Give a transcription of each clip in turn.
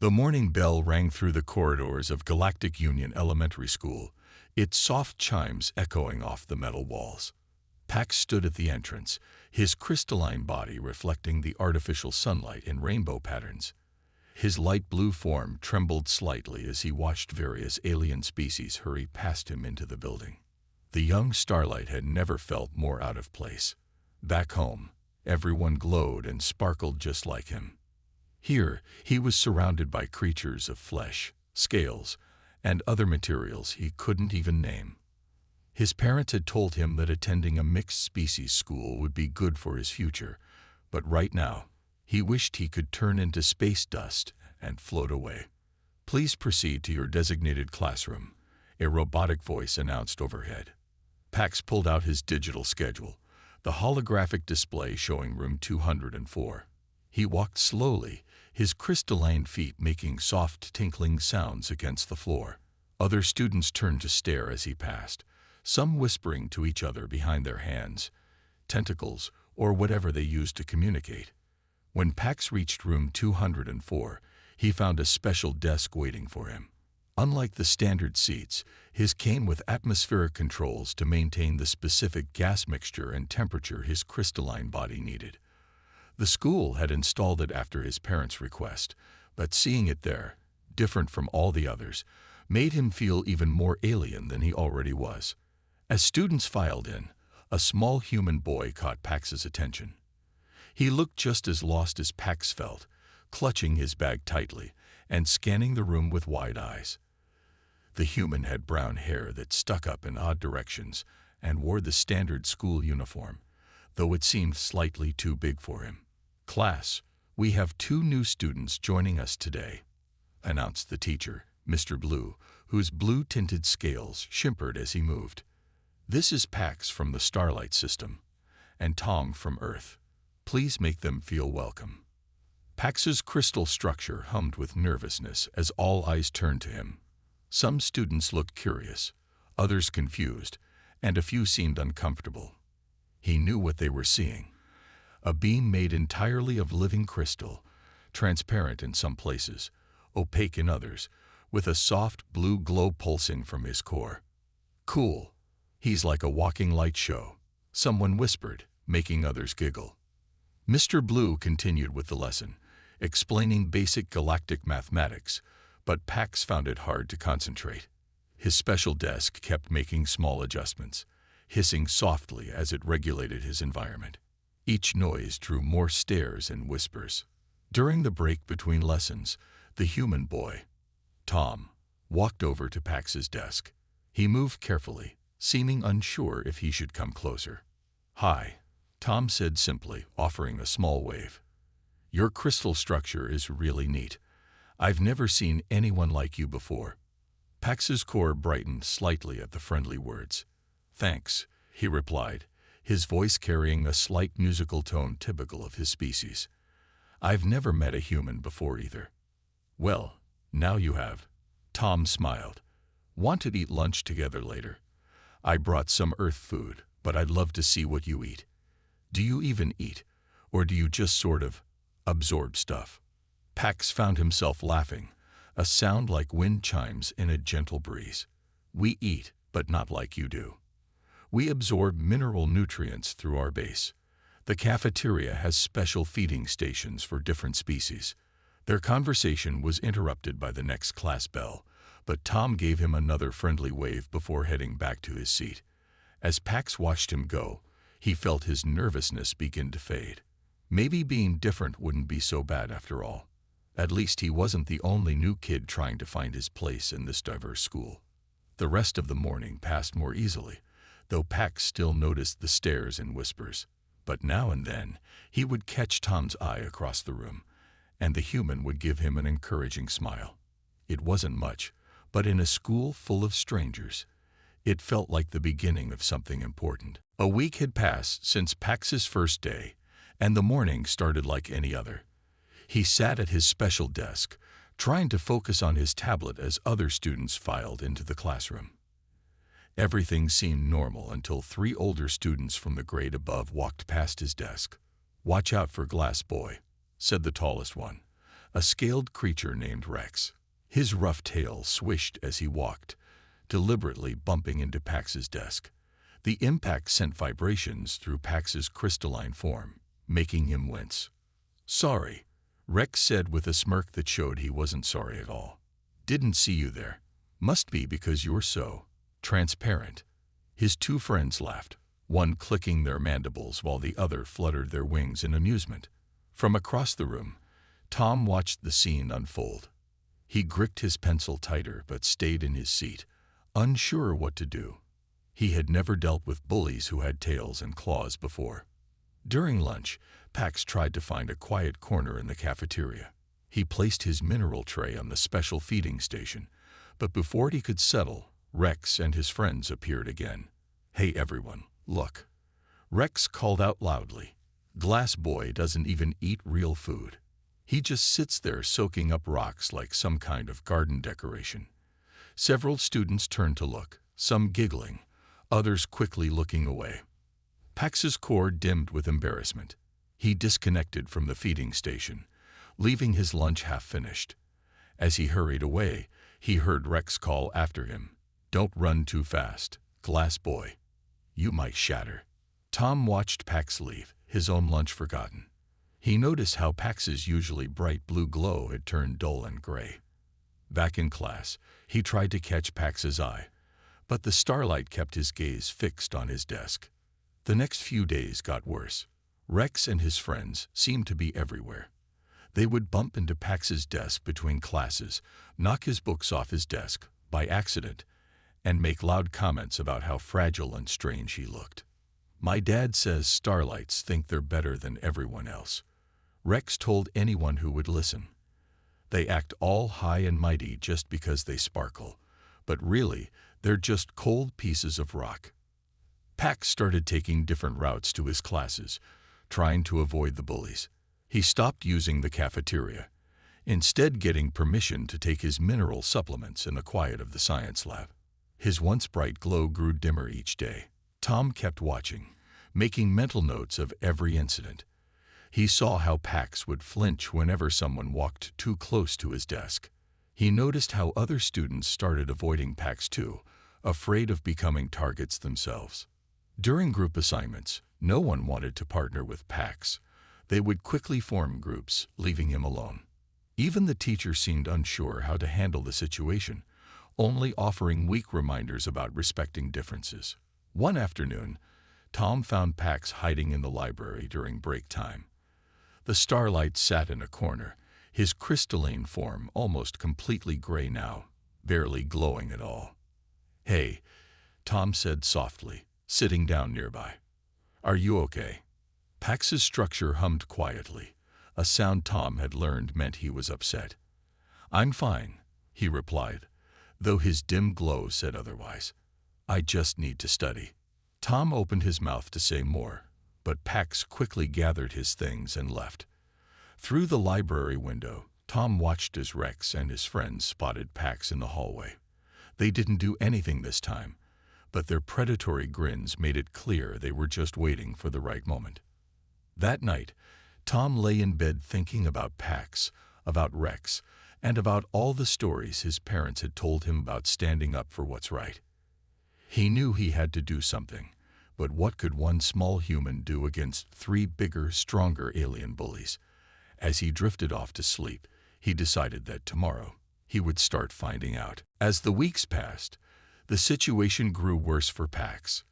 The morning bell rang through the corridors of Galactic Union Elementary School, its soft chimes echoing off the metal walls. Pax stood at the entrance, his crystalline body reflecting the artificial sunlight in rainbow patterns. His light blue form trembled slightly as he watched various alien species hurry past him into the building. The young starlight had never felt more out of place. Back home, everyone glowed and sparkled just like him. Here, he was surrounded by creatures of flesh, scales, and other materials he couldn't even name. His parents had told him that attending a mixed-species school would be good for his future, but right now, he wished he could turn into space dust and float away. "Please proceed to your designated classroom," a robotic voice announced overhead. Pax pulled out his digital schedule, the holographic display showing room 204. He walked slowly, his crystalline feet making soft tinkling sounds against the floor. Other students turned to stare as he passed, some whispering to each other behind their hands, tentacles, or whatever they used to communicate. When Pax reached room 204, he found a special desk waiting for him. Unlike the standard seats, his came with atmospheric controls to maintain the specific gas mixture and temperature his crystalline body needed. The school had installed it after his parents' request, but seeing it there, different from all the others, made him feel even more alien than he already was. As students filed in, a small human boy caught Pax's attention. He looked just as lost as Pax felt, clutching his bag tightly and scanning the room with wide eyes. The human had brown hair that stuck up in odd directions and wore the standard school uniform, though it seemed slightly too big for him. "Class, we have 2 new students joining us today," announced the teacher, Mr. Blue, whose blue-tinted scales shimmered as he moved. "This is Pax from the Starlight System, and Tom from Earth. Please make them feel welcome." Pax's crystal structure hummed with nervousness as all eyes turned to him. Some students looked curious, others confused, and a few seemed uncomfortable. He knew what they were seeing. A beam made entirely of living crystal, transparent in some places, opaque in others, with a soft blue glow pulsing from his core. "Cool. He's like a walking light show," someone whispered, making others giggle. Mr. Blue continued with the lesson, explaining basic galactic mathematics, but Pax found it hard to concentrate. His special desk kept making small adjustments, hissing softly as it regulated his environment. Each noise drew more stares and whispers. During the break between lessons, the human boy, Tom, walked over to Pax's desk. He moved carefully, seeming unsure if he should come closer. "Hi," Tom said simply, offering a small wave. "Your crystal structure is really neat. I've never seen anyone like you before." Pax's core brightened slightly at the friendly words. "Thanks," he replied, his voice carrying a slight musical tone typical of his species. "I've never met a human before either." "Well, now you have." Tom smiled. "Want to eat lunch together later? I brought some Earth food, but I'd love to see what you eat. Do you even eat, or do you just sort of absorb stuff?" Pax found himself laughing, a sound like wind chimes in a gentle breeze. "We eat, but not like you do. We absorb mineral nutrients through our base. The cafeteria has special feeding stations for different species." Their conversation was interrupted by the next class bell, but Tom gave him another friendly wave before heading back to his seat. As Pax watched him go, he felt his nervousness begin to fade. Maybe being different wouldn't be so bad after all. At least he wasn't the only new kid trying to find his place in this diverse school. The rest of the morning passed more easily, though Pax still noticed the stares and whispers. But now and then, he would catch Tom's eye across the room, and the human would give him an encouraging smile. It wasn't much, but in a school full of strangers, it felt like the beginning of something important. A week had passed since Pax's first day, and the morning started like any other. He sat at his special desk, trying to focus on his tablet as other students filed into the classroom. Everything seemed normal until 3 older students from the grade above walked past his desk. "Watch out for Glass Boy," said the tallest one, a scaled creature named Rex. His rough tail swished as he walked, deliberately bumping into Pax's desk. The impact sent vibrations through Pax's crystalline form, making him wince. "Sorry," Rex said with a smirk that showed he wasn't sorry at all. "Didn't see you there. Must be because you're so transparent." His two friends laughed, one clicking their mandibles while the other fluttered their wings in amusement. From across the room, Tom watched the scene unfold. He gripped his pencil tighter but stayed in his seat, unsure what to do. He had never dealt with bullies who had tails and claws before. During lunch, Pax tried to find a quiet corner in the cafeteria. He placed his mineral tray on the special feeding station, but before he could settle, Rex and his friends appeared again. "Hey everyone, look." Rex called out loudly. "Glass Boy doesn't even eat real food. He just sits there soaking up rocks like some kind of garden decoration." Several students turned to look, some giggling, others quickly looking away. Pax's core dimmed with embarrassment. He disconnected from the feeding station, leaving his lunch half-finished. As he hurried away, he heard Rex call after him, "Don't run too fast, Glass Boy. You might shatter." Tom watched Pax leave, his own lunch forgotten. He noticed how Pax's usually bright blue glow had turned dull and gray. Back in class, he tried to catch Pax's eye, but the starlight kept his gaze fixed on his desk. The next few days got worse. Rex and his friends seemed to be everywhere. They would bump into Pax's desk between classes, knock his books off his desk by accident, and make loud comments about how fragile and strange he looked. "My dad says starlights think they're better than everyone else," Rex told anyone who would listen. "They act all high and mighty just because they sparkle, but really, they're just cold pieces of rock." Pax started taking different routes to his classes, trying to avoid the bullies. He stopped using the cafeteria, instead getting permission to take his mineral supplements in the quiet of the science lab. His once bright glow grew dimmer each day. Tom kept watching, making mental notes of every incident. He saw how Pax would flinch whenever someone walked too close to his desk. He noticed how other students started avoiding Pax too, afraid of becoming targets themselves. During group assignments, no one wanted to partner with Pax. They would quickly form groups, leaving him alone. Even the teacher seemed unsure how to handle the situation, only offering weak reminders about respecting differences. One afternoon, Tom found Pax hiding in the library during break time. The starlight sat in a corner, his crystalline form almost completely gray now, barely glowing at all. "Hey," Tom said softly, sitting down nearby. "Are you okay?" Pax's structure hummed quietly, a sound Tom had learned meant he was upset. "I'm fine," he replied, though his dim glow said otherwise. "I just need to study." Tom opened his mouth to say more, but Pax quickly gathered his things and left. Through the library window, Tom watched as Rex and his friends spotted Pax in the hallway. They didn't do anything this time, but their predatory grins made it clear they were just waiting for the right moment. That night, Tom lay in bed thinking about Pax, about Rex, and about all the stories his parents had told him about standing up for what's right. He knew he had to do something, but what could one small human do against three bigger, stronger alien bullies? As he drifted off to sleep, he decided that tomorrow he would start finding out. As the weeks passed, the situation grew worse for Pax.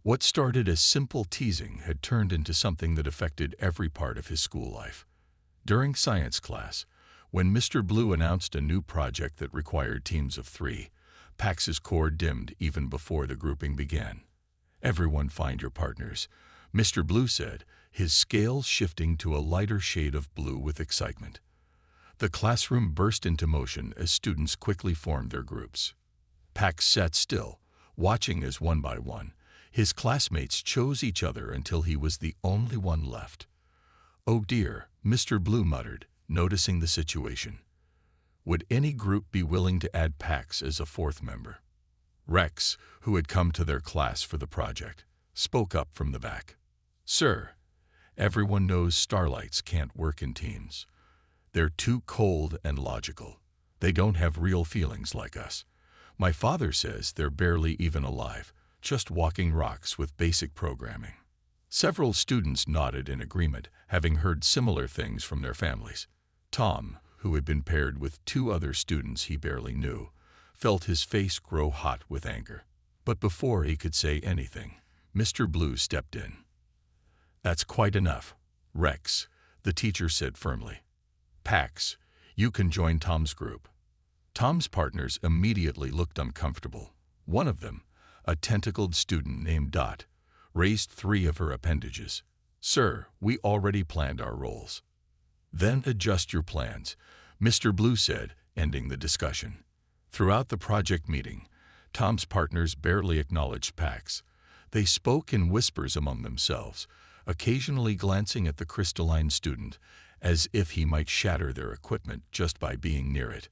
What started as simple teasing had turned into something that affected every part of his school life. During science class, when Mr. Blue announced a new project that required teams of 3, Pax's core dimmed even before the grouping began. "Everyone find your partners," Mr. Blue said, his scales shifting to a lighter shade of blue with excitement. The classroom burst into motion as students quickly formed their groups. Pax sat still, watching as one by one, his classmates chose each other until he was the only one left. "Oh dear," Mr. Blue muttered, noticing the situation. Would any group be willing to add Pax as a fourth member? Rex, who had come to their class for the project, spoke up from the back. "Sir, everyone knows starlights can't work in teams. They're too cold and logical. They don't have real feelings like us. My father says they're barely even alive, just walking rocks with basic programming." Several students nodded in agreement, having heard similar things from their families. Tom, who had been paired with two other students he barely knew, felt his face grow hot with anger. But before he could say anything, Mr. Blue stepped in. "That's quite enough, Rex," the teacher said firmly. "Pax, you can join Tom's group." Tom's partners immediately looked uncomfortable. One of them, a tentacled student named Dot, raised 3 of her appendages. "Sir, we already planned our roles." "Then adjust your plans," Mr. Blue said, ending the discussion. Throughout the project meeting, Tom's partners barely acknowledged Pax. They spoke in whispers among themselves, occasionally glancing at the crystalline student, as if he might shatter their equipment just by being near it.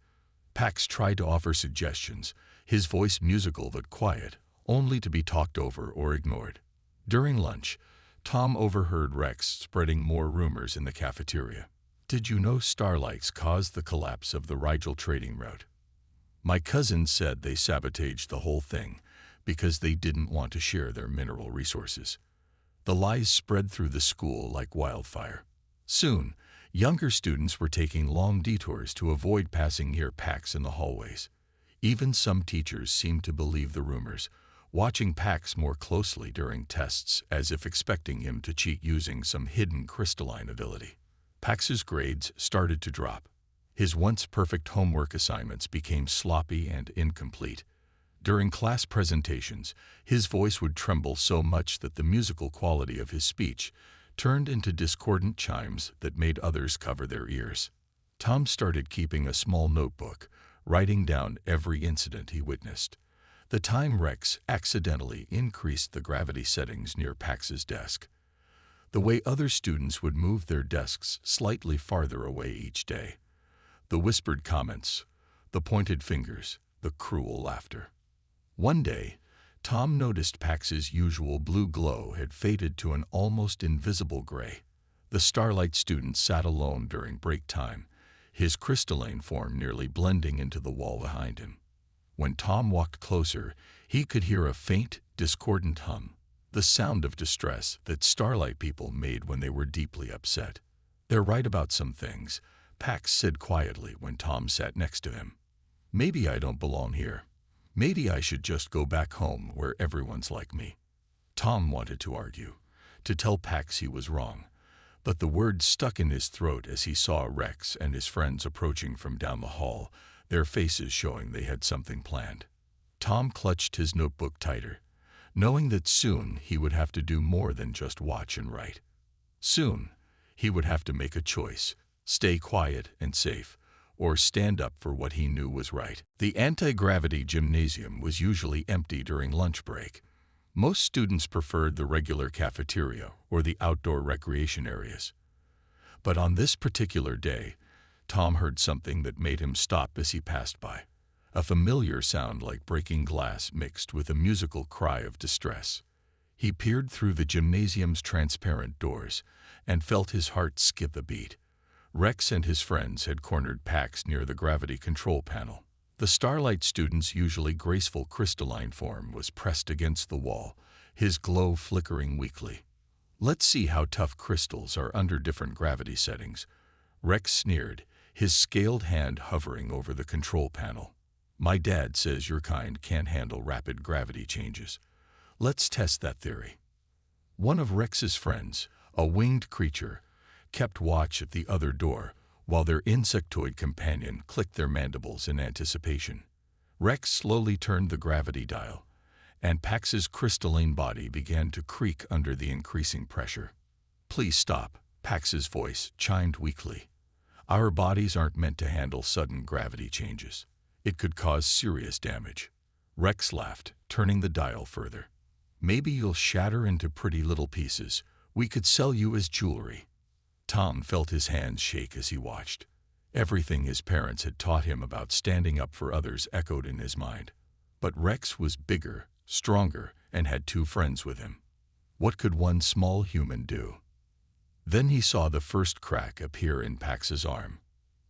Pax tried to offer suggestions, his voice musical but quiet, only to be talked over or ignored. During lunch, Tom overheard Rex spreading more rumors in the cafeteria. "Did you know starlights caused the collapse of the Rigel trading route? My cousin said they sabotaged the whole thing because they didn't want to share their mineral resources." The lies spread through the school like wildfire. Soon, younger students were taking long detours to avoid passing near Pax in the hallways. Even some teachers seemed to believe the rumors, watching Pax more closely during tests as if expecting him to cheat using some hidden crystalline ability. Pax's grades started to drop. His once perfect homework assignments became sloppy and incomplete. During class presentations, his voice would tremble so much that the musical quality of his speech turned into discordant chimes that made others cover their ears. Tom started keeping a small notebook, writing down every incident he witnessed. The time Rex accidentally increased the gravity settings near Pax's desk. The way other students would move their desks slightly farther away each day. The whispered comments, the pointed fingers, the cruel laughter. One day, Tom noticed Pax's usual blue glow had faded to an almost invisible gray. The Starlight student sat alone during break time, his crystalline form nearly blending into the wall behind him. When Tom walked closer, he could hear a faint, discordant hum, the sound of distress that Starlight people made when they were deeply upset. "They're right about some things," Pax said quietly when Tom sat next to him. "Maybe I don't belong here. Maybe I should just go back home where everyone's like me." Tom wanted to argue, to tell Pax he was wrong, but the words stuck in his throat as he saw Rex and his friends approaching from down the hall, their faces showing they had something planned. Tom clutched his notebook tighter, knowing that soon he would have to do more than just watch and write. Soon, he would have to make a choice, stay quiet and safe, or stand up for what he knew was right. The anti-gravity gymnasium was usually empty during lunch break. Most students preferred the regular cafeteria or the outdoor recreation areas. But on this particular day, Tom heard something that made him stop as he passed by. A familiar sound like breaking glass mixed with a musical cry of distress. He peered through the gymnasium's transparent doors and felt his heart skip a beat. Rex and his friends had cornered Pax near the gravity control panel. The Starlight student's usually graceful crystalline form was pressed against the wall, his glow flickering weakly. "Let's see how tough crystals are under different gravity settings," Rex sneered, his scaled hand hovering over the control panel. "My dad says your kind can't handle rapid gravity changes. Let's test that theory." One of Rex's friends, a winged creature, kept watch at the other door while their insectoid companion clicked their mandibles in anticipation. Rex slowly turned the gravity dial, and Pax's crystalline body began to creak under the increasing pressure. "Please stop," Pax's voice chimed weakly. "Our bodies aren't meant to handle sudden gravity changes. It could cause serious damage." Rex laughed, turning the dial further. "Maybe you'll shatter into pretty little pieces. We could sell you as jewelry." Tom felt his hands shake as he watched. Everything his parents had taught him about standing up for others echoed in his mind. But Rex was bigger, stronger, and had 2 friends with him. What could one small human do? Then he saw the first crack appear in Pax's arm.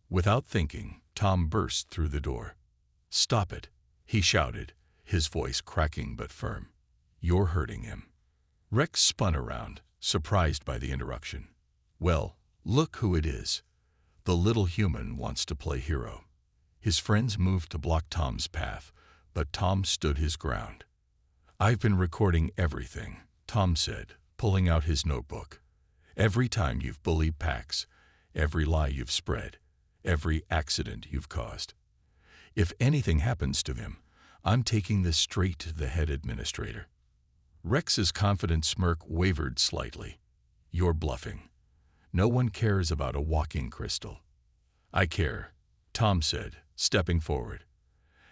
Without thinking, Tom burst through the door. "Stop it," he shouted, his voice cracking but firm. "You're hurting him." Rex spun around, surprised by the interruption. "Well, look who it is. The little human wants to play hero." His friends moved to block Tom's path, but Tom stood his ground. "I've been recording everything," Tom said, pulling out his notebook. "Every time you've bullied Pax, every lie you've spread, every accident you've caused. If anything happens to him, I'm taking this straight to the head administrator." Rex's confident smirk wavered slightly. "You're bluffing. No one cares about a walking crystal." "I care," Tom said, stepping forward.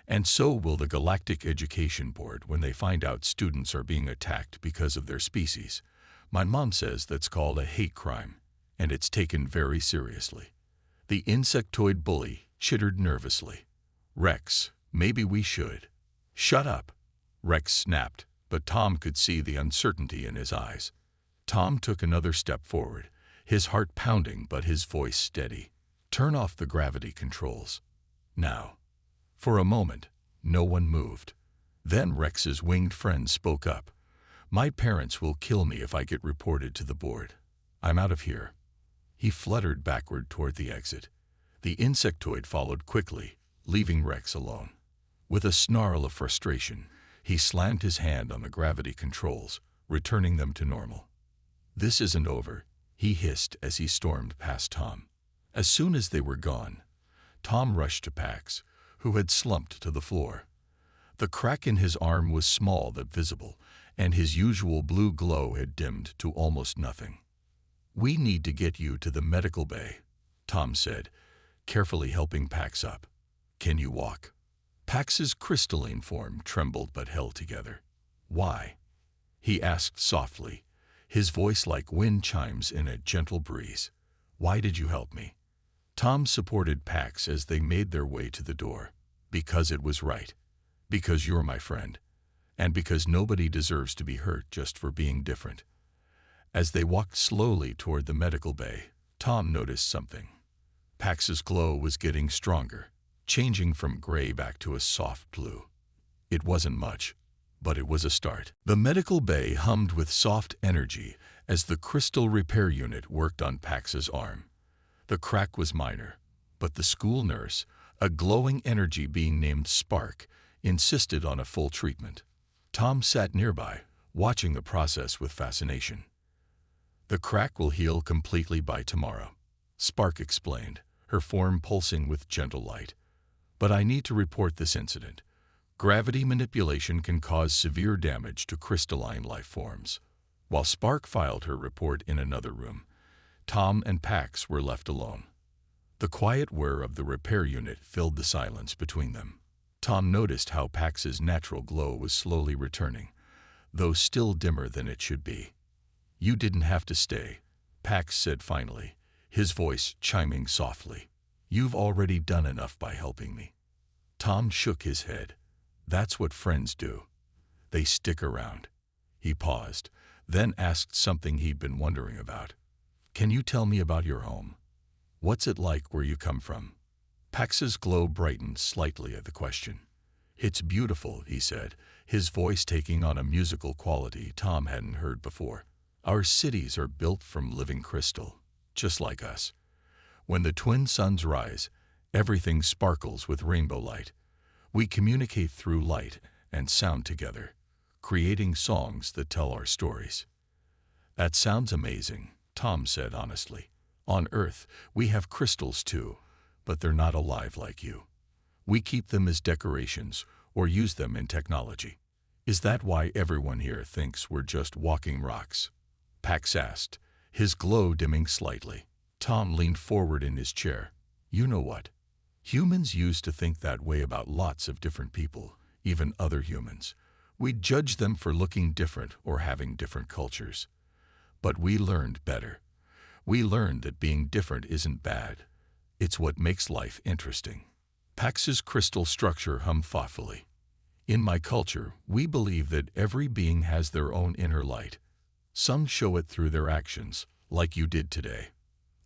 "And so will the Galactic Education Board when they find out students are being attacked because of their species. My mom says that's called a hate crime, and it's taken very seriously." The insectoid bully chittered nervously. "Rex, maybe we should." "Shut up," Rex snapped, but Tom could see the uncertainty in his eyes. Tom took another step forward, his heart pounding but his voice steady. "Turn off the gravity controls. Now." For a moment, no one moved. Then Rex's winged friend spoke up. "My parents will kill me if I get reported to the board. I'm out of here." He fluttered backward toward the exit. The insectoid followed quickly, leaving Rex alone. With a snarl of frustration, he slammed his hand on the gravity controls, returning them to normal. "This isn't over," he hissed as he stormed past Tom. As soon as they were gone, Tom rushed to Pax, who had slumped to the floor. The crack in his arm was small but visible, and his usual blue glow had dimmed to almost nothing. "We need to get you to the medical bay," Tom said, carefully helping Pax up. "Can you walk?" Pax's crystalline form trembled but held together. "Why?" he asked softly, his voice like wind chimes in a gentle breeze. "Why did you help me?" Tom supported Pax as they made their way to the door. "Because it was right. Because you're my friend. And because nobody deserves to be hurt just for being different." As they walked slowly toward the medical bay, Tom noticed something. Pax's glow was getting stronger, changing from gray back to a soft blue. It wasn't much, but it was a start. The medical bay hummed with soft energy as the crystal repair unit worked on Pax's arm. The crack was minor, but the school nurse, a glowing energy being named Spark, insisted on a full treatment. Tom sat nearby, watching the process with fascination. "The crack will heal completely by tomorrow," Spark explained, her form pulsing with gentle light. "But I need to report this incident. Gravity manipulation can cause severe damage to crystalline life forms." While Spark filed her report in another room, Tom and Pax were left alone. The quiet whir of the repair unit filled the silence between them. Tom noticed how Pax's natural glow was slowly returning, though still dimmer than it should be. "You didn't have to stay," Pax said finally, his voice chiming softly. "You've already done enough by helping me." Tom shook his head. "That's what friends do. They stick around." He paused, then asked something he'd been wondering about. "Can you tell me about your home? What's it like where you come from?" Pax's glow brightened slightly at the question. "It's beautiful," he said, his voice taking on a musical quality Tom hadn't heard before. "Our cities are built from living crystal, just like us. When the twin suns rise, everything sparkles with rainbow light. We communicate through light and sound together, creating songs that tell our stories." "That sounds amazing," Tom said honestly. "On Earth, we have crystals too, but they're not alive like you. We keep them as decorations or use them in technology." "Is that why everyone here thinks we're just walking rocks?" Pax asked, his glow dimming slightly. Tom leaned forward in his chair. "You know what? Humans used to think that way about lots of different people, even other humans. We judged them for looking different or having different cultures. But we learned better. We learned that being different isn't bad. It's what makes life interesting." Pax's crystal structure hummed thoughtfully. "In my culture, we believe that every being has their own inner light. Some show it through their actions, like you did today.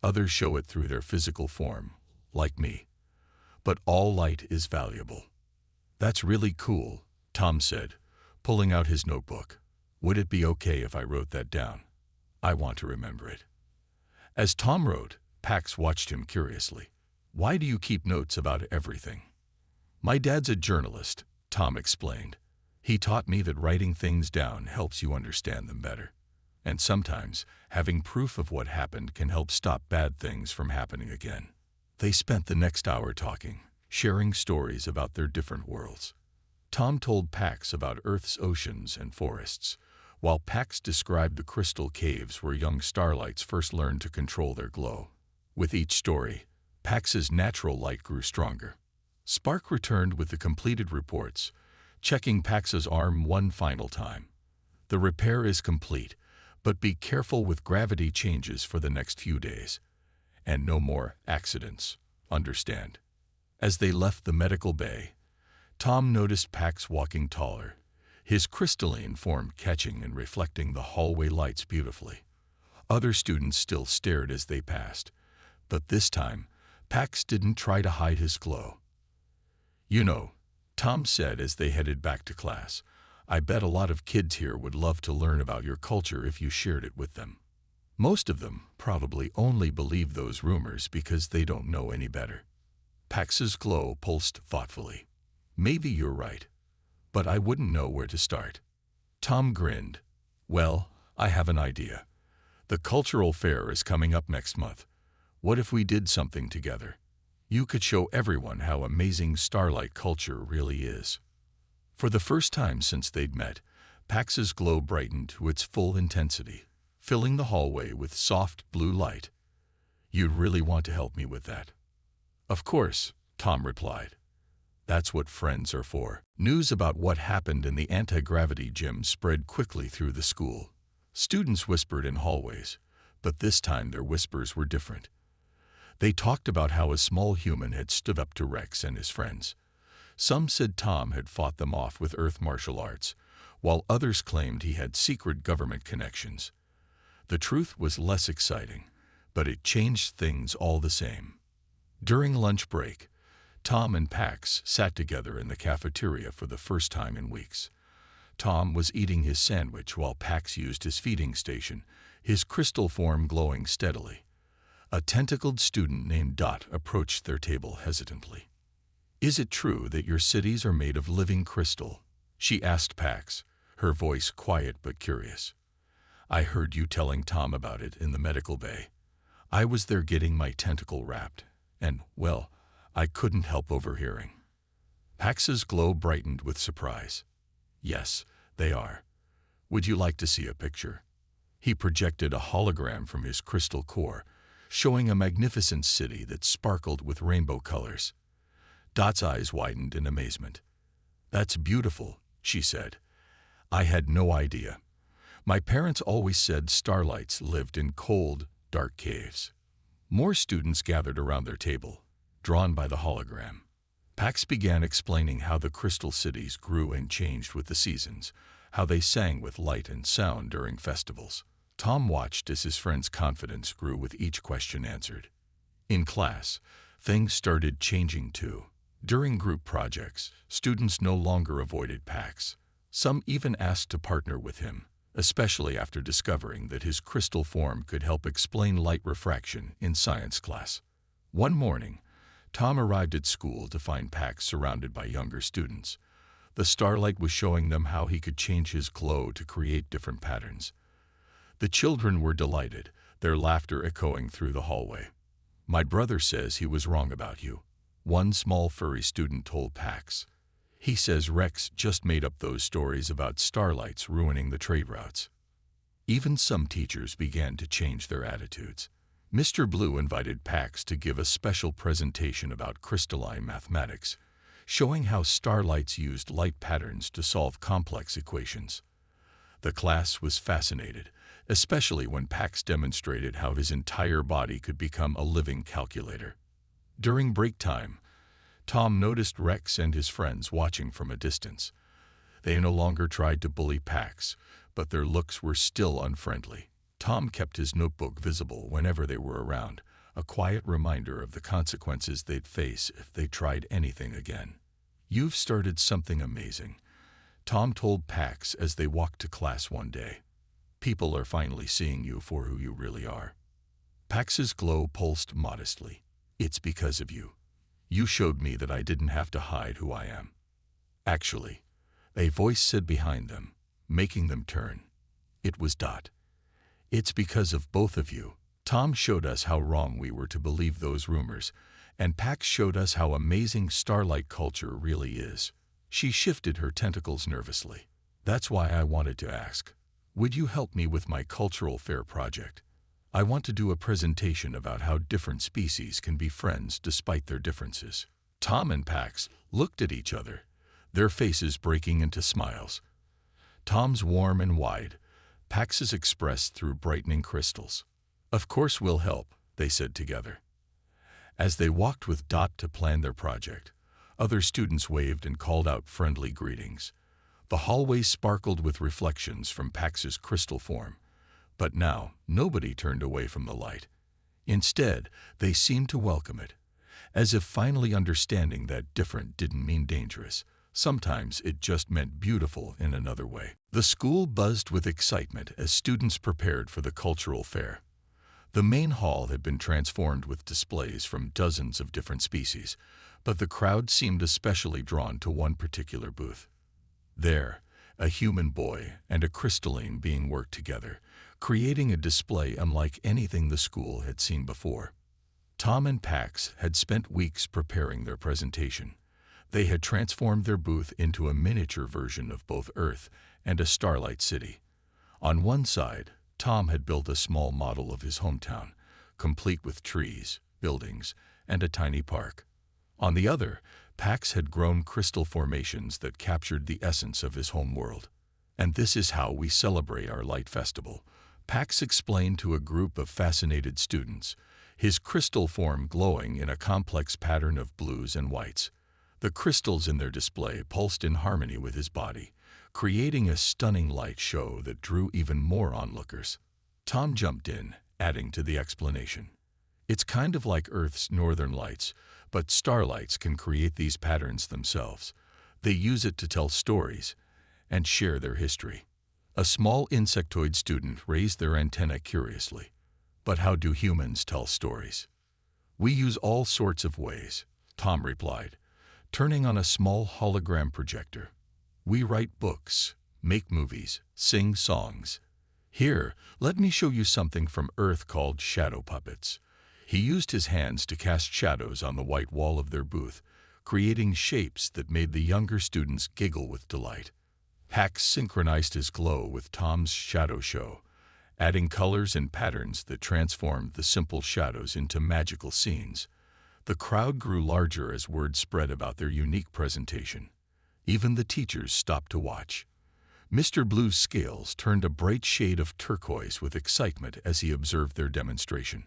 Others show it through their physical form, like me. But all light is valuable. That's really cool, Tom said, pulling out his notebook. Would it be okay if I wrote that down? I want to remember it. As Tom wrote, Pax watched him curiously. Why do you keep notes about everything? My dad's a journalist, Tom explained. He taught me that writing things down helps you understand them better. And sometimes, having proof of what happened can help stop bad things from happening again. They spent the next hour talking, sharing stories about their different worlds. Tom told Pax about Earth's oceans and forests, while Pax described the crystal caves where young starlights first learned to control their glow. With each story, Pax's natural light grew stronger. Spark returned with the completed reports, checking Pax's arm one final time. The repair is complete, but be careful with gravity changes for the next few days. And no more accidents, understand? As they left the medical bay, Tom noticed Pax walking taller, his crystalline form catching and reflecting the hallway lights beautifully. Other students still stared as they passed, but this time, Pax didn't try to hide his glow. You know, Tom said as they headed back to class, I bet a lot of kids here would love to learn about your culture if you shared it with them. Most of them probably only believe those rumors because they don't know any better. Pax's glow pulsed thoughtfully. Maybe you're right, but I wouldn't know where to start. Tom grinned. Well, I have an idea. The cultural fair is coming up next month. What if we did something together? You could show everyone how amazing starlight culture really is. For the first time since they'd met, Pax's glow brightened to its full intensity, filling the hallway with soft blue light. You'd really want to help me with that? Of course, Tom replied. That's what friends are for. News about what happened in the anti-gravity gym spread quickly through the school. Students whispered in hallways, but this time their whispers were different. They talked about how a small human had stood up to Rex and his friends. Some said Tom had fought them off with Earth martial arts, while others claimed he had secret government connections. The truth was less exciting, but it changed things all the same. During lunch break, Tom and Pax sat together in the cafeteria for the first time in weeks. Tom was eating his sandwich while Pax used his feeding station, his crystal form glowing steadily. A tentacled student named Dot approached their table hesitantly. Is it true that your cities are made of living crystal? She asked Pax, her voice quiet but curious. I heard you telling Tom about it in the medical bay. I was there getting my tentacle wrapped, and, well, I couldn't help overhearing. Pax's glow brightened with surprise. Yes, they are. Would you like to see a picture? He projected a hologram from his crystal core, showing a magnificent city that sparkled with rainbow colors. Dot's eyes widened in amazement. That's beautiful, she said. I had no idea. My parents always said starlights lived in cold, dark caves. More students gathered around their table, drawn by the hologram. Pax began explaining how the crystal cities grew and changed with the seasons, how they sang with light and sound during festivals. Tom watched as his friend's confidence grew with each question answered. In class, things started changing too. During group projects, students no longer avoided Pax. Some even asked to partner with him, especially after discovering that his crystal form could help explain light refraction in science class. One morning, Tom arrived at school to find Pax surrounded by younger students. The starlight was showing them how he could change his glow to create different patterns. The children were delighted, their laughter echoing through the hallway. My brother says he was wrong about you, one small furry student told Pax. He says Rex just made up those stories about starlights ruining the trade routes. Even some teachers began to change their attitudes. Mr. Blue invited Pax to give a special presentation about crystalline mathematics, showing how starlights used light patterns to solve complex equations. The class was fascinated, especially when Pax demonstrated how his entire body could become a living calculator. During break time, Tom noticed Rex and his friends watching from a distance. They no longer tried to bully Pax, but their looks were still unfriendly. Tom kept his notebook visible whenever they were around, a quiet reminder of the consequences they'd face if they tried anything again. "You've started something amazing," Tom told Pax as they walked to class one day. "People are finally seeing you for who you really are." Pax's glow pulsed modestly. "It's because of you. You showed me that I didn't have to hide who I am." "Actually," a voice said behind them, making them turn. It was Dot. "It's because of both of you. Tom showed us how wrong we were to believe those rumors, and Pax showed us how amazing Starlight culture really is." She shifted her tentacles nervously. "That's why I wanted to ask. Would you help me with my cultural fair project? I want to do a presentation about how different species can be friends despite their differences." Tom and Pax looked at each other, their faces breaking into smiles. Tom's warm and wide, Pax's expressed through brightening crystals. "Of course we'll help," they said together. As they walked with Dot to plan their project, other students waved and called out friendly greetings. The hallway sparkled with reflections from Pax's crystal form, but now nobody turned away from the light. Instead, they seemed to welcome it, as if finally understanding that different didn't mean dangerous. Sometimes it just meant beautiful in another way. The school buzzed with excitement as students prepared for the cultural fair. The main hall had been transformed with displays from dozens of different species, but the crowd seemed especially drawn to one particular booth. There, a human boy and a crystalline being worked together, creating a display unlike anything the school had seen before. Tom and Pax had spent weeks preparing their presentation. They had transformed their booth into a miniature version of both Earth and a starlight city. On one side, Tom had built a small model of his hometown, complete with trees, buildings, and a tiny park. On the other, Pax had grown crystal formations that captured the essence of his home world. "And this is how we celebrate our light festival," Pax explained to a group of fascinated students, his crystal form glowing in a complex pattern of blues and whites. The crystals in their display pulsed in harmony with his body, creating a stunning light show that drew even more onlookers. Tom jumped in, adding to the explanation. "It's kind of like Earth's northern lights, but starlights can create these patterns themselves. They use it to tell stories and share their history." A small insectoid student raised their antenna curiously. "But how do humans tell stories?" "We use all sorts of ways," Tom replied, turning on a small hologram projector. "We write books, make movies, sing songs. Here, let me show you something from Earth called shadow puppets." He used his hands to cast shadows on the white wall of their booth, creating shapes that made the younger students giggle with delight. Pax synchronized his glow with Tom's shadow show, adding colors and patterns that transformed the simple shadows into magical scenes. The crowd grew larger as word spread about their unique presentation. Even the teachers stopped to watch. Mr. Blue's scales turned a bright shade of turquoise with excitement as he observed their demonstration.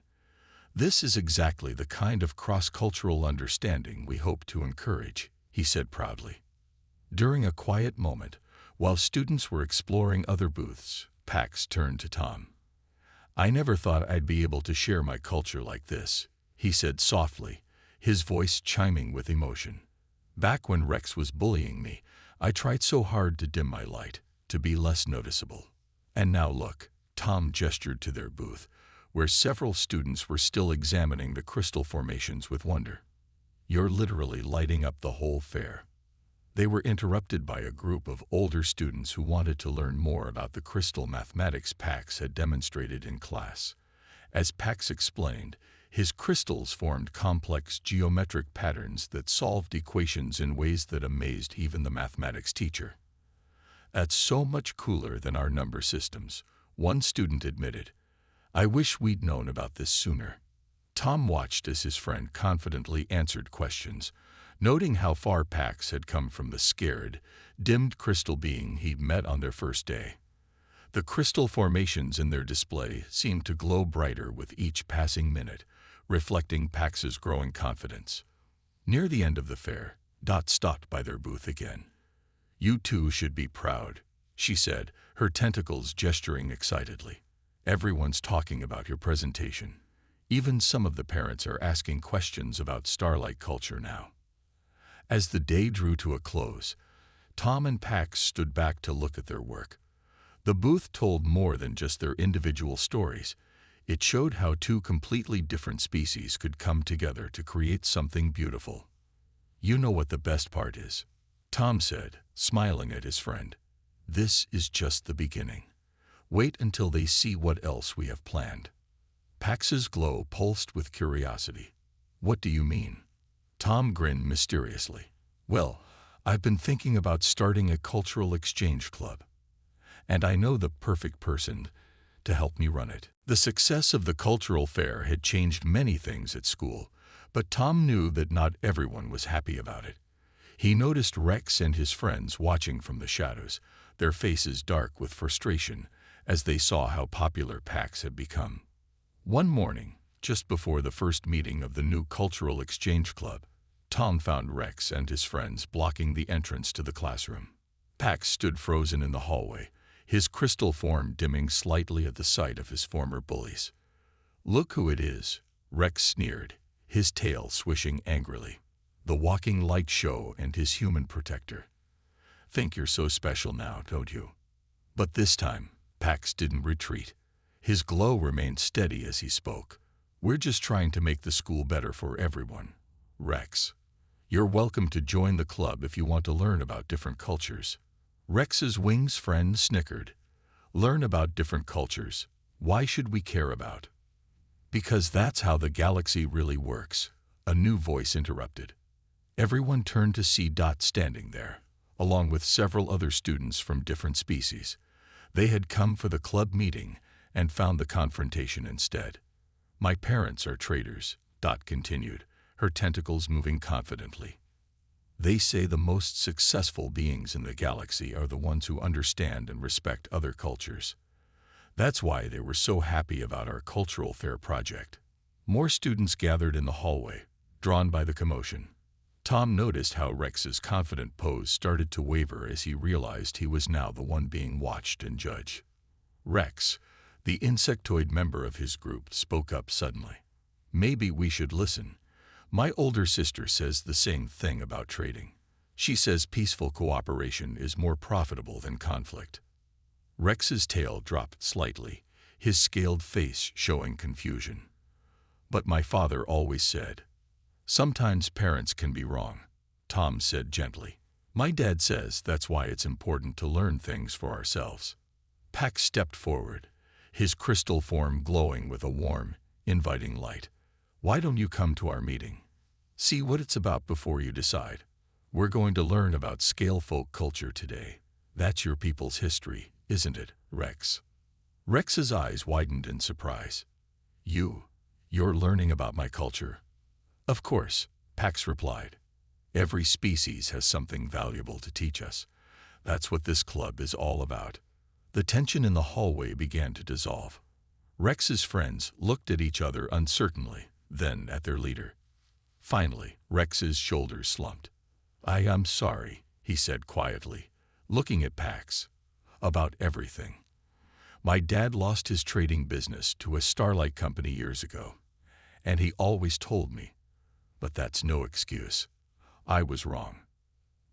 "This is exactly the kind of cross-cultural understanding we hope to encourage," he said proudly. During a quiet moment, while students were exploring other booths, Pax turned to Tom. "I never thought I'd be able to share my culture like this," he said softly, his voice chiming with emotion. "Back when Rex was bullying me, I tried so hard to dim my light, to be less noticeable. And now look," Tom gestured to their booth, where several students were still examining the crystal formations with wonder. "You're literally lighting up the whole fair." They were interrupted by a group of older students who wanted to learn more about the crystal mathematics Pax had demonstrated in class. As Pax explained, his crystals formed complex geometric patterns that solved equations in ways that amazed even the mathematics teacher. "That's so much cooler than our number systems," one student admitted. "I wish we'd known about this sooner." Tom watched as his friend confidently answered questions, noting how far Pax had come from the scared, dimmed crystal being he'd met on their first day. The crystal formations in their display seemed to glow brighter with each passing minute, reflecting Pax's growing confidence. Near the end of the fair, Dot stopped by their booth again. "You two should be proud," she said, her tentacles gesturing excitedly. "Everyone's talking about your presentation. Even some of the parents are asking questions about starlight culture now. As the day drew to a close, Tom and Pax stood back to look at their work. The booth told more than just their individual stories. It showed how two completely different species could come together to create something beautiful. "You know what the best part is," Tom said, smiling at his friend. "This is just the beginning. Wait until they see what else we have planned." Pax's glow pulsed with curiosity. "What do you mean?" Tom grinned mysteriously. "Well, I've been thinking about starting a cultural exchange club, and I know the perfect person to help me run it." The success of the cultural fair had changed many things at school, but Tom knew that not everyone was happy about it. He noticed Rex and his friends watching from the shadows, their faces dark with frustration as they saw how popular Pax had become. One morning, just before the first meeting of the new Cultural Exchange Club, Tom found Rex and his friends blocking the entrance to the classroom. Pax stood frozen in the hallway, his crystal form dimming slightly at the sight of his former bullies. "Look who it is," Rex sneered, his tail swishing angrily. "The walking light show and his human protector. Think you're so special now, don't you?" But this time, Pax didn't retreat. His glow remained steady as he spoke. "We're just trying to make the school better for everyone, Rex. You're welcome to join the club if you want to learn about different cultures." Rex's wings friend snickered. "Learn about different cultures? Why should we care about?" "Because that's how the galaxy really works," a new voice interrupted. Everyone turned to see Dot standing there, along with several other students from different species. They had come for the club meeting and found the confrontation instead. "My parents are traders," Dot continued, her tentacles moving confidently. "They say the most successful beings in the galaxy are the ones who understand and respect other cultures. That's why they were so happy about our cultural fair project." More students gathered in the hallway, drawn by the commotion. Tom noticed how Rex's confident pose started to waver as he realized he was now the one being watched and judged. Rex, the insectoid member of his group, spoke up suddenly. "Maybe we should listen. My older sister says the same thing about trading. She says peaceful cooperation is more profitable than conflict." Rex's tail dropped slightly, his scaled face showing confusion. "But my father always said." "Sometimes parents can be wrong," Tom said gently. "My dad says that's why it's important to learn things for ourselves." Pax stepped forward, his crystal form glowing with a warm, inviting light. "Why don't you come to our meeting? See what it's about before you decide. We're going to learn about scale folk culture today. That's your people's history, isn't it, Rex?" Rex's eyes widened in surprise. You're learning about my culture?" "Of course," Pax replied. "Every species has something valuable to teach us. That's what this club is all about." The tension in the hallway began to dissolve. Rex's friends looked at each other uncertainly, then at their leader. Finally, Rex's shoulders slumped. I'm sorry," he said quietly, looking at Pax. "About everything. My dad lost his trading business to a starlight company years ago, and he always told me. But that's no excuse. I was wrong."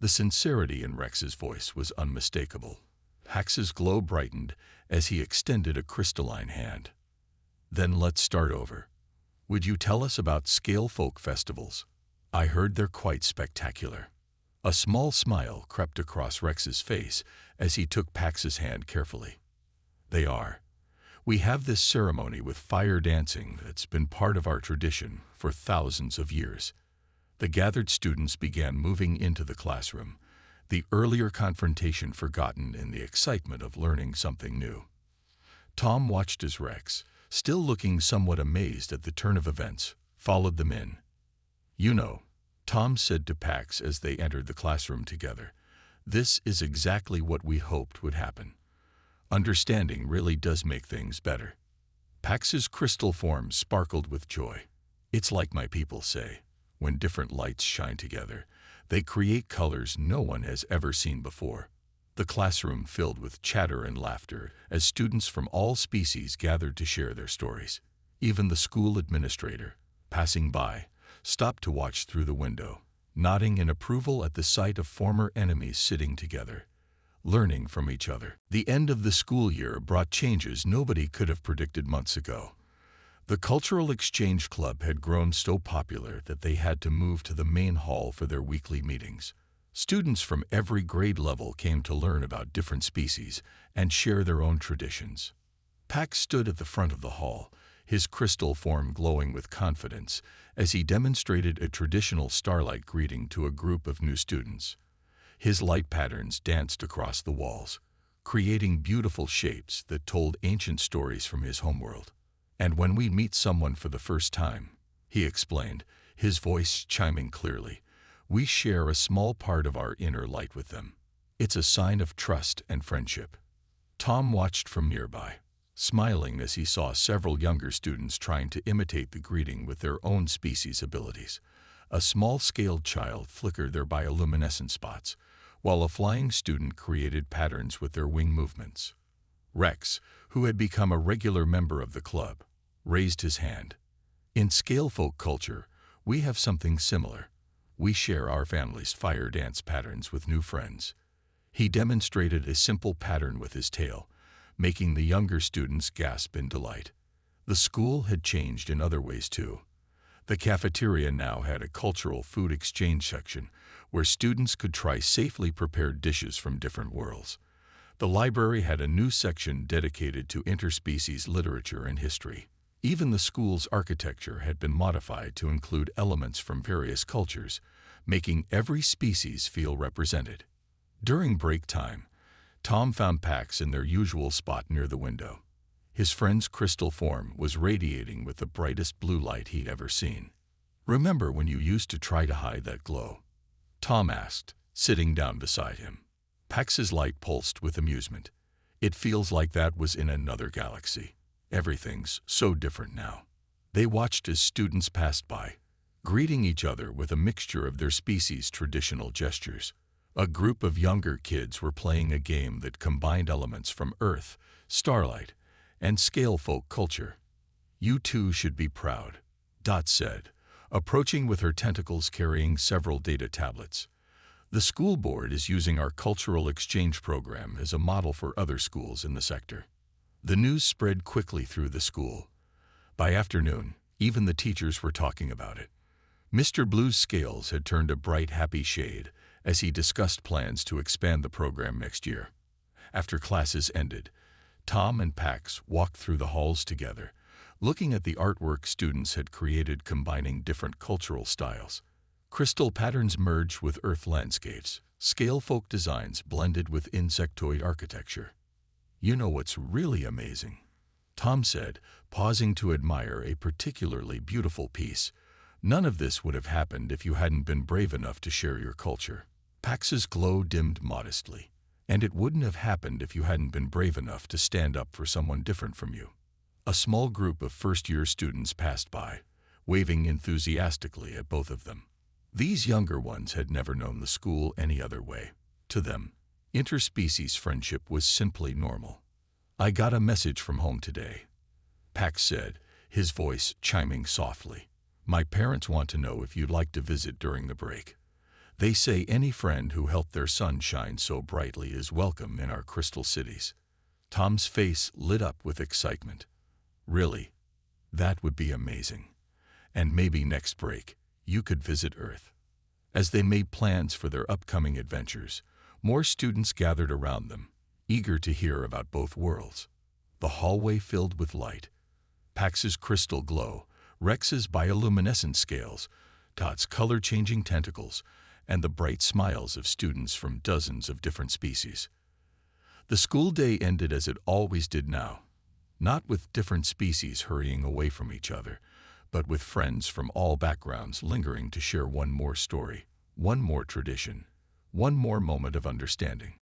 The sincerity in Rex's voice was unmistakable. Pax's glow brightened as he extended a crystalline hand. "Then let's start over. Would you tell us about scale folk festivals? I heard they're quite spectacular." A small smile crept across Rex's face as he took Pax's hand carefully. "They are. We have this ceremony with fire dancing that's been part of our tradition for thousands of years." The gathered students began moving into the classroom, the earlier confrontation forgotten in the excitement of learning something new. Tom watched as Rex, still looking somewhat amazed at the turn of events, followed them in. "You know," Tom said to Pax as they entered the classroom together, "this is exactly what we hoped would happen. Understanding really does make things better." Pax's crystal form sparkled with joy. "It's like my people say, when different lights shine together, they create colors no one has ever seen before." The classroom filled with chatter and laughter as students from all species gathered to share their stories. Even the school administrator, passing by, stopped to watch through the window, nodding in approval at the sight of former enemies sitting together, learning from each other. The end of the school year brought changes nobody could have predicted months ago. The Cultural Exchange Club had grown so popular that they had to move to the main hall for their weekly meetings. Students from every grade level came to learn about different species and share their own traditions. Pax stood at the front of the hall, his crystal form glowing with confidence as he demonstrated a traditional starlight greeting to a group of new students. His light patterns danced across the walls, creating beautiful shapes that told ancient stories from his homeworld. "And when we meet someone for the first time," he explained, his voice chiming clearly, "we share a small part of our inner light with them. It's a sign of trust and friendship." Tom watched from nearby, smiling as he saw several younger students trying to imitate the greeting with their own species abilities. A small-scaled child flickered their bioluminescent spots, while a flying student created patterns with their wing movements. Rex, who had become a regular member of the club, raised his hand. "In Scalefolk culture, we have something similar. We share our family's fire dance patterns with new friends." He demonstrated a simple pattern with his tail, making the younger students gasp in delight. The school had changed in other ways too. The cafeteria now had a cultural food exchange section where students could try safely prepared dishes from different worlds. The library had a new section dedicated to interspecies literature and history. Even the school's architecture had been modified to include elements from various cultures, making every species feel represented. During break time, Tom found Pax in their usual spot near the window. His friend's crystal form was radiating with the brightest blue light he'd ever seen. "Remember when you used to try to hide that glow?" Tom asked, sitting down beside him. Pax's light pulsed with amusement. "It feels like that was in another galaxy. Everything's so different now." They watched as students passed by, greeting each other with a mixture of their species' traditional gestures. A group of younger kids were playing a game that combined elements from Earth, starlight, and Scalefolk culture. "You two should be proud," Dot said, approaching with her tentacles carrying several data tablets. "The school board is using our cultural exchange program as a model for other schools in the sector." The news spread quickly through the school. By afternoon, even the teachers were talking about it. Mr. Blue's scales had turned a bright, happy shade as he discussed plans to expand the program next year. After classes ended, Tom and Pax walked through the halls together, looking at the artwork students had created combining different cultural styles. Crystal patterns merged with earth landscapes, Scalefolk designs blended with insectoid architecture. "You know what's really amazing?" Tom said, pausing to admire a particularly beautiful piece. "None of this would have happened if you hadn't been brave enough to share your culture." Pax's glow dimmed modestly. "And it wouldn't have happened if you hadn't been brave enough to stand up for someone different from you." A small group of first-year students passed by, waving enthusiastically at both of them. These younger ones had never known the school any other way. To them, interspecies friendship was simply normal. "I got a message from home today," Pax said, his voice chiming softly. "My parents want to know if you'd like to visit during the break. They say any friend who helped their son shine so brightly is welcome in our crystal cities." Tom's face lit up with excitement. "Really? That would be amazing. And maybe next break, you could visit Earth." As they made plans for their upcoming adventures, more students gathered around them, eager to hear about both worlds. The hallway filled with light. Pax's crystal glow, Rex's bioluminescent scales, Dot's color-changing tentacles, and the bright smiles of students from dozens of different species. The school day ended as it always did now, not with different species hurrying away from each other, but with friends from all backgrounds lingering to share one more story, one more tradition, one more moment of understanding.